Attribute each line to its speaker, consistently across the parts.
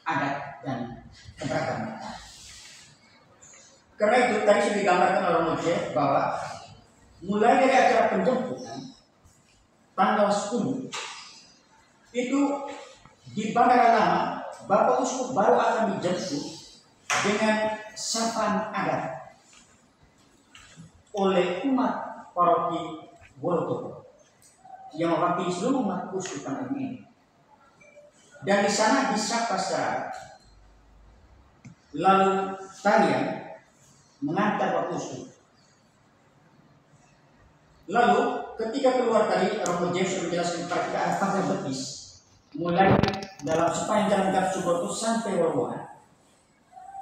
Speaker 1: adat dan keberagaman. Karena itu tadi sudah digambarkan oleh Mojek bahwa mulai dari acara penjemputan tanggal 10 itu di Bandara Lama Bapak Uskup baru akan dijemput dengan sapaan adat oleh umat paroki Wonosobo yang mewakili seluruh umat Uskupan ini. Dan di sana disapa secara lalu talian mengantar Bapak Uskup. Lalu ketika keluar tadi Romo James menjelaskan kepada kita ada pagar betis mulai dalam sepanjang jalan Gatot Subroto sampai Waruan.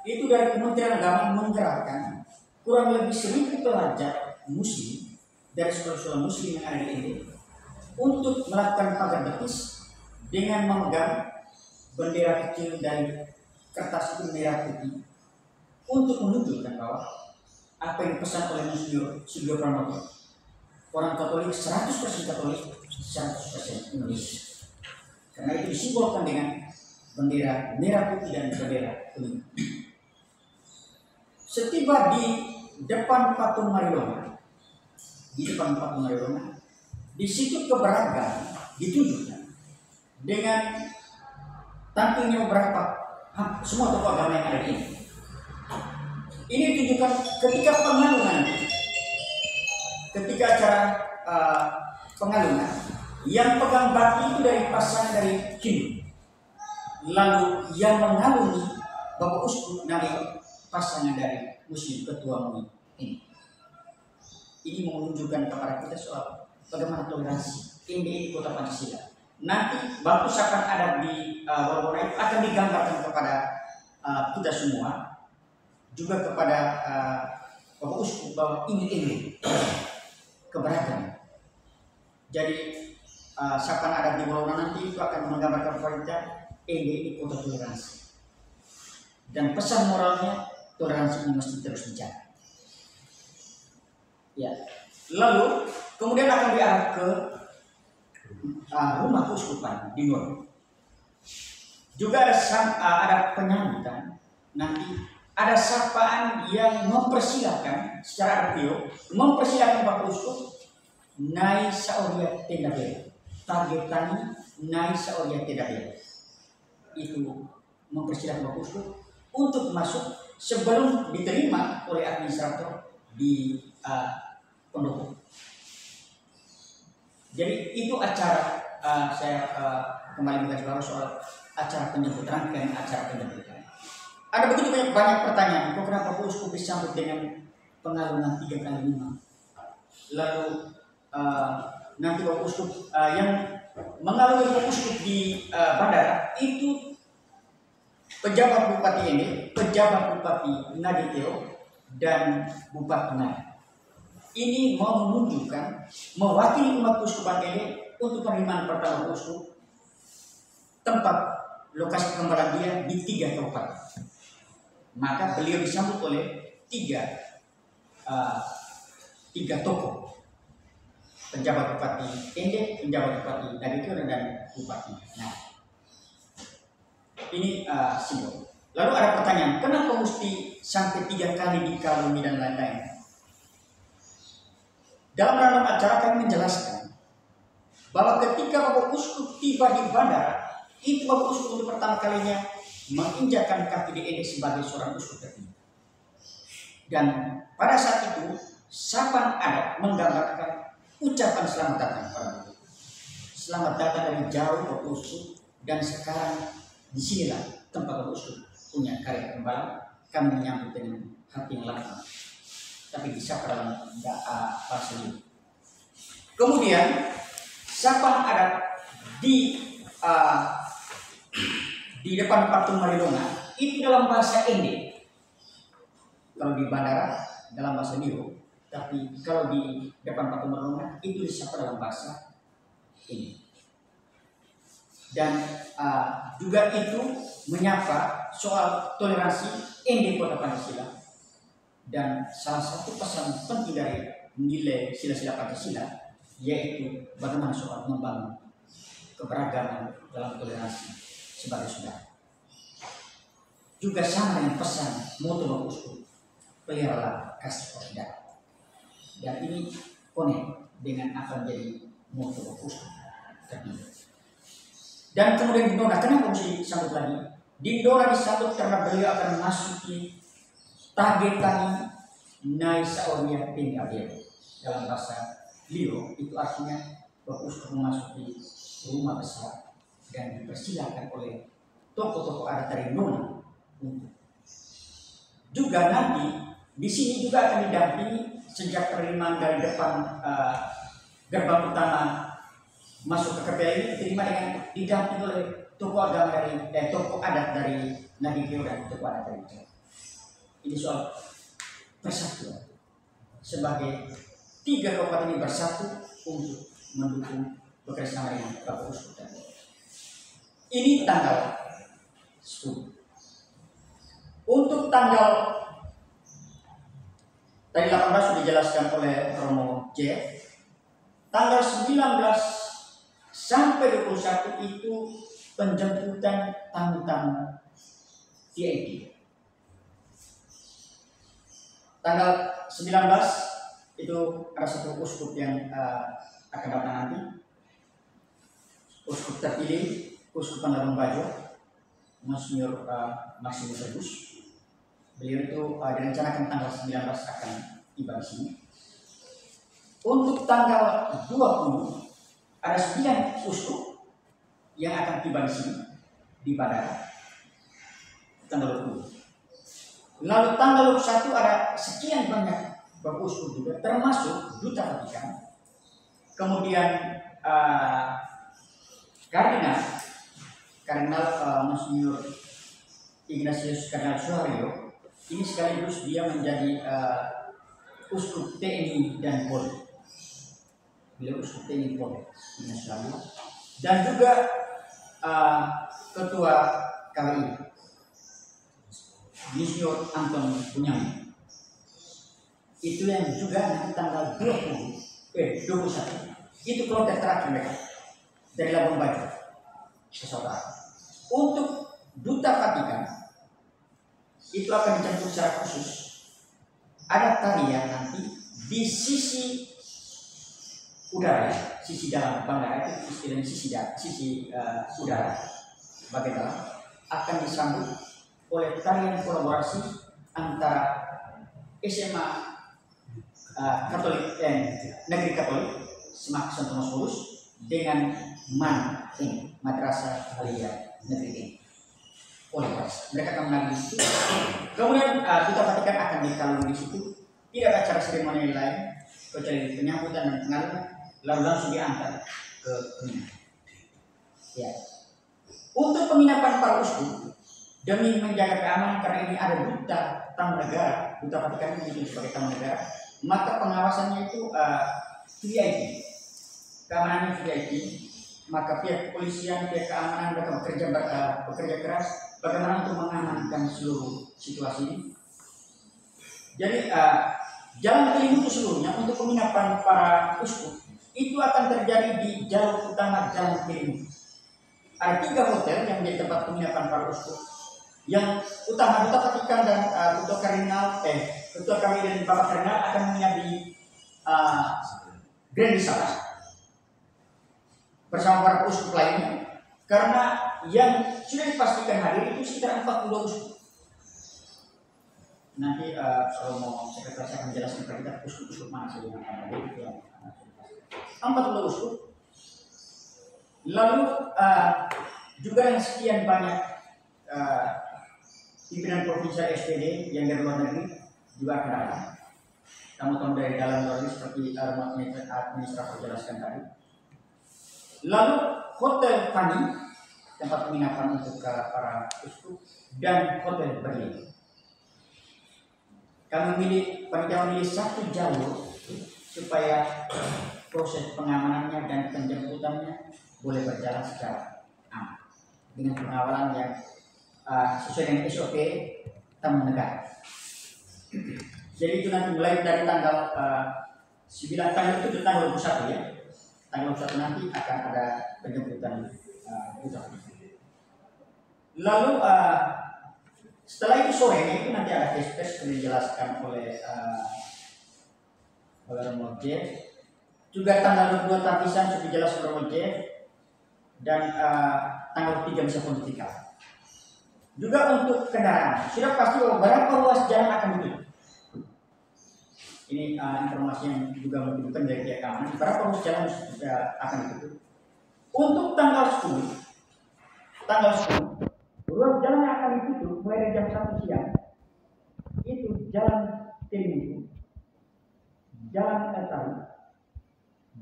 Speaker 1: Itu dari Kementerian Agama menggerakkan kurang lebih 1.000 pelajar muslim dari sekolah-sekolah muslim yang ada di Ende untuk melakukan pagar betis dengan memegang bendera kecil dari kertas itu merah putih untuk menunjukkan bahwa apa yang dipesan oleh Monsignor Sugio Pranoto, orang Katolik 100% Katolik, 100% Indonesia. Karena itu disimbolkan dengan bendera merah putih dan bendera kuning. Setiba di depan patung Marilona, di situ keberagaman ditunjukkan dengan tampilnya beberapa semua tokoh agama yang ada di sini. Ini ditunjukkan ketika pengalungan, ketika acara pengalungan, yang pegang baki itu dari pasangan dari Hindu, lalu yang mengalungi Bapak Uskup dari pasangan dari Muslim ketua MUI ini. Ini menunjukkan kepada kita soal bagaimana toleransi ini Kota Pancasila. Nanti waktu sapaan adat di Waruana itu akan digambarkan kepada kita semua, juga kepada Bapak Uskup bahwa ini keberagaman. Jadi sapaan adat di Waruana nanti itu akan menggambarkan kepada kita ini kota toleransi. Dan pesan moralnya toleransi ini mesti terus dijaga. Ya. Lalu kemudian akan diarah ke rumah keuskupan di Nur. Juga ada penyambutan nanti, ada sapaan yang mempersilakan secara artio, mempersilakan Bapak Uskup naik saoria tenda bela. Target tani naik saoria tenda bela. Itu mempersilakan Bapak Uskup untuk masuk sebelum diterima oleh administrator di pondok. Jadi itu acara saya kembali menggarisbawahi soal acara penjemputan, rangkaian acara penjemputan. Ada begitu banyak pertanyaan, kok kenapa Bapak Uskup disambut dengan pengalungan 3x5? Lalu nanti Bapak Uskup yang mengalungi Bapak Uskup di bandara itu pejabat Bupati ini, pejabat Bupati Naditeo dan Bupati Nadi. Ini mau menunjukkan mewakili umat Uskupan ini untuk penerimaan pertama Uskup tempat lokasi kembaran dia di 3 kabupaten. Maka beliau disambut oleh tiga tokoh, penjabat Bupati Ende, penjabat Bupati Naditeo dan Bupati Nadi. Ini simbol. Lalu ada pertanyaan, kenapa mesti sampai 3 kali dikalungi dan lain-lain? Dalam rangkaian acara kami menjelaskan bahwa ketika Bapak Uskup tiba di bandara, itu Bapak Uskup untuk pertama kalinya menginjakkan kaki di Ende sebagai seorang uskup tertinggi. Dan pada saat itu, sapaan adat menggambarkan ucapan selamat datang kepada Bapak. Selamat datang dari jauh Bapak Uskup, dan sekarang disinilah tempat Bapak Uskup punya karya kembali. Kami menyambut dengan hati yang lapang, tapi disapa dalam bahasa ini. Kemudian sapaan adat di depan patung Marilona itu dalam bahasa Ende. Kalau di bandara dalam bahasa Niro, tapi kalau di depan patung Marilona itu disapa dalam bahasa Ende. Dan juga itu menyapa soal toleransi Ende Kota Pancasila. Dan salah satu pesan penting dari nilai sila-sila Pancasila yaitu bagaimana soal membangun keberagaman dalam toleransi sebagai saudara. juga sama dengan pesan moto Bapak Uskup, peliharalah kasih saudara. Dan ini konek dengan apa menjadi moto Bapak Uskup terpilih. Dan kemudian Dindora, kenapa mesti disambut lagi? Dindora disambut karena beliau akan memasuki tagetani Nai Saoria Pini Abel. Dalam bahasa Lio itu artinya Bapak Uskup memasuki rumah besar dan dipersilakan oleh tokoh-tokoh adat dari Nona untuk juga nanti di sini juga akan didampingi sejak penerimaan dari depan gerbang utama masuk ke KPI ini diterima dengan didampingi oleh tokoh agama dari tokoh adat dari Nagikeo dan tokoh adat dari Jawa. Ini soal persatuan sebagai 3 kabupaten ini bersatu untuk mendukung bekerjasama dengan Bapak Uskup. Ini tanggal 10. Untuk tanggal tadi 18 sudah dijelaskan oleh Romo J. Tanggal 19 sampai 21 itu penjemputan tamu-tamu VIP. Tanggal 19 itu ada satu uskup yang akan datang nanti. Uskup terpilih, Uskup Labuan Bajo, Monsinyur Maximus Rebus. Beliau itu direncanakan tanggal 19 akan tiba di sini. Untuk tanggal 20 ada 9 uskup yang akan tiba di sini di bandara tanggal 20. Lalu tanggal 21 ada sekian banyak Bapak Uskup juga, termasuk Duta Vatikan, kemudian Kardinal Monsinyur Ignatius Kardinal Suharyo. Ini sekaligus dia menjadi Uskup TNI dan Polri. Beliau Uskup TNI Polri dan juga Ketua KWI Monsinyur Anton Bunyamin. Itu yang juga nanti tanggal 21 itu kloter terakhir mereka dari Labuan Bajo ke Saudara. Untuk Duta Vatikan itu akan dijemput secara khusus. Ada tarian nanti di sisi udara, sisi dalam bandara itu istilahnya sisi udara bagian dalam akan disambut oleh tarian kolaborasi antara SMA Katolik Negeri Katolik Semak Santo Tomas Paulus dengan MAN ini Madrasah Aliyah Negeri ini. Mereka akan menang di situ. Kemudian Duta Vatikan akan dikalung di situ. Tidak ada acara seremonial lain kecuali penyambutan dan pengaluman, lalu langsung diantar ke penginapan. Ya. Untuk penginapan para uskup demi menjaga keamanan karena ini ada duta tamu negara, Duta Vatikan itu sebagai tamu negara. Maka pengawasannya itu VIP, keamanannya VIP. Maka pihak kepolisian, pihak keamanan mereka bekerja keras bagaimana untuk mengamankan seluruh situasi ini. Jadi jalan keliling seluruhnya untuk penginapan para uskup itu akan terjadi di jalur utama jalan keliling. Ada 3 hotel yang menjadi tempat penginapan para uskup. Yang utama Duta Vatikan dan Ketua kami dan Bapak Kardinal akan menginap di Grand Sala bersama para uskup lainnya, karena yang sudah dipastikan hadir itu sekitar 40 uskup. Nanti kalau mau sekretaris akan menjelaskan kepada kita uskup-uskup mana saja yang akan hadir itu yang 40 uskup. Lalu juga yang sekian banyak pimpinan provinsi SPD yang dari luar negeri juga akan datang. Tamu-tamu dari dalam luar negeri seperti administrator jelaskan tadi. Lalu Hotel Fani, tempat penginapan untuk para uskup, dan Hotel Berlin. Panitia memilih satu jalur supaya proses pengamanannya dan penjemputannya boleh berjalan secara aman dengan pengawalan yang sesuai dengan SOP tamu negara. Jadi itu nanti mulai dari tanggal 9 tanggal itu tanggal 21 ya. Tanggal 21 nanti akan ada penjemputan Lalu Setelah itu sorenya itu nanti ada tes yang dijelaskan oleh Romo J. Juga tanggal 2 tapisan sudah dijelaskan Romo J. Dan tanggal 3 bisa politika. Juga untuk kendaraan sudah pasti berapa ruas jalan akan ditutup. Ini informasi yang juga menunjukkan dari pihak keamanan berapa ruas jalan akan ditutup. Untuk tanggal 10 ruas jalan yang akan ditutup mulai dari jam 1 siang itu jalan Telimutu, jalan Eltari,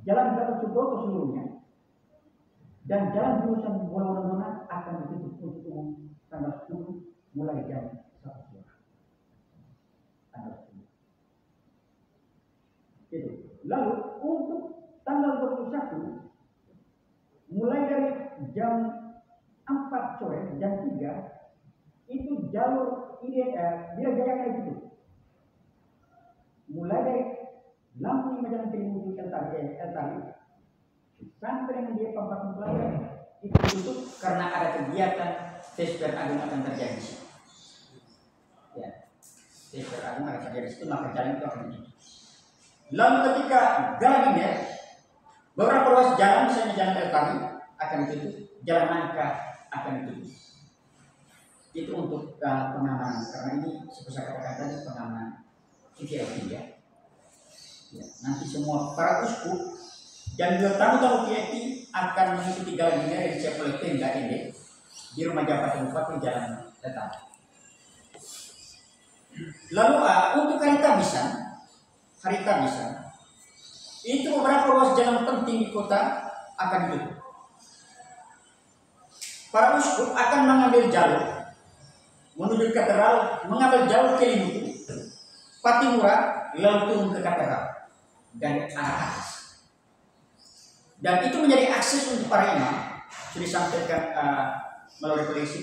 Speaker 1: jalan Gatot Subroto seluruhnya, dan jalan jurusan Bolongan akan ditutup untuk umum tanggal 10 mulai jam 1 siang. Tanggal 10. Itu. Lalu untuk tanggal 21 mulai dari jam 4 sore, jam 3 itu jalur Wirajaya akan ditutup. Mulai dari lampu Jalan Telimutu Eltari sampai dengan dia Pampang Pelajar itu ditutup karena ada kegiatan Vesper Agung akan terjadi. Ya, Vesper Agung akan terjadi itu maka jalan itu akan ditutup. Lalu ketika Galadinya beberapa ruas jalan misalnya jalan Eltari akan ditutup, jalan Nangka akan ditutup. Itu untuk pengamanan karena ini seperti saya katakan tadi pengamanan VIP ya. Nanti semua para uskup dan juga tamu-tamu VIP akan mengikuti Galadinya yang disiapkan oleh tenda ini di rumah jabatan Bupati Jalan Eltari. Lalu untuk hari tabisan itu beberapa ruas jalan penting di kota akan ditutup. Para uskup akan mengambil jalur menuju katedral, mengambil jalur Telimutu, Patimura, lalu turun ke katedral dan arah atas. Dan itu menjadi akses untuk para imam. Sudah disampaikan melalui koleksi